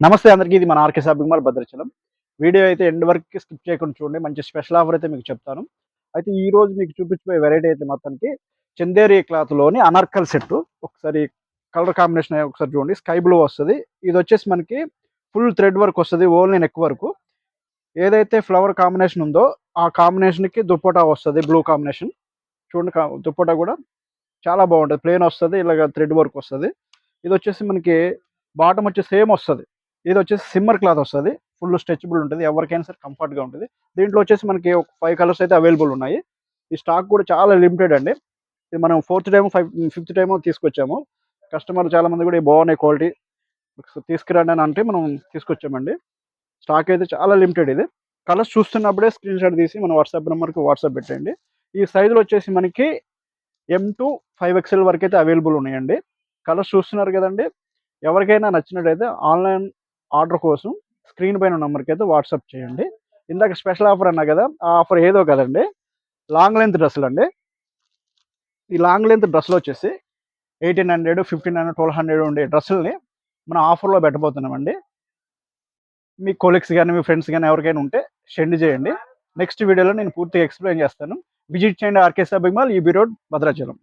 నమస్తే అందరికీ. ఇది మన RK shopping mall Bhadrachalam. Video అయితే ఎండ్ వరకు స్కిప్ చేయకుండా చూడండి. మంచి స్పెషల్ ఆఫర్ అయితే మీకు చెప్తాను. అయితే ఈ రోజు మీకు చూపించబోయే వెరైటీ అయితే మొత్తానికి చందేరి క్లాత్‌లోని అనార్కలి సెట్టు. ఒకసారి కలర్ కాంబినేషన్ ఒకసారి చూడండి. స్కై బ్లూ వస్తది. ఇదొచ్చేసి మనకి ఫుల్ థ్రెడ్ వర్క్ వస్తది. ఓన్లీ నెక్ వరకు. ఏదైతే ఫ్లవర్ కాంబినేషన్ ఉందో ఆ కాంబినేషన్‌కి దుపట్టా వస్తది. Blue combination. చూడండి దుపట్టా కూడా చాలా బాగుంటది. ప్లెయిన్ వస్తది. ఇలాగ థ్రెడ్ వర్క్ వస్తది. ఇదొచ్చేసి మనకి బాటమ్ వచ్చేసి సేమ్ వస్తది. ఇదొచ్చేసి సిమ్మర్ క్లాత్ వస్తది. ఫుల్ స్ట్రెచబుల్ ఉంటది. ఎవరికైనా సరే కంఫర్ట్‌గా ఉంటది. దీంట్లో వచ్చేసి మనకి ఒక 5 కలర్స్ అయితే అవైలబుల్ ఉన్నాయి. ఈ స్టాక్ కూడా చాలా లిమిటెడ్ అండి. ఇది మనం ఫోర్త్ టైమ్, ఫిఫ్త్ టైమ్ తీసుకొచ్చాము. కస్టమర్లు చాలా మంది కూడా బాగున్నాయి క్వాలిటీ తీసుకురండి అని అంటే మనం తీసుకొచ్చామండి. స్టాక్ అయితే చాలా లిమిటెడ్ ఇది. కలర్స్ చూస్తున్నప్పుడే స్క్రీన్‌షాట్ తీసి మన వాట్సాప్ నంబర్‌కి వాట్సాప్ పెట్టండి. ఈ సైజులు వచ్చేసి మనకి M-5XL వరకైతే అవైలబుల్ ఉన్నాయండి. కలర్స్ చూస్తున్నారు కదండీ! ఎవరికైనా నచ్చినట్టయితే ఆన్‌లైన్ ఆర్డర్ కోసం స్క్రీన్ పైన నంబర్‌కి అయితే వాట్సాప్ చేయండి. ఇందాక స్పెషల్ ఆఫర్ అన్నా కదా! ఆ ఆఫర్ ఏదో కాదండి. లాంగ్ లెంత్ డ్రెస్సులండి. ఈ లాంగ్ లెంత్ డ్రెస్సులొచ్చేసి 1800, 1500, 1200 ఉండే డ్రెస్సుల్ని మనం ఆఫర్‌లో పెట్టబోతున్నామండి. మీ కొలీగ్స్ గాని, మీ ఫ్రెండ్స్ గాని ఎవరికైనా ఉంటే సెండ్ చేయండి. నెక్స్ట్ వీడియోలో నేను పూర్తిగా ఎక్స్‌ప్లెయిన్ చేస్తాను. విజిట్ చేయండి RK shopping mall, EB road, Bhadrachalam.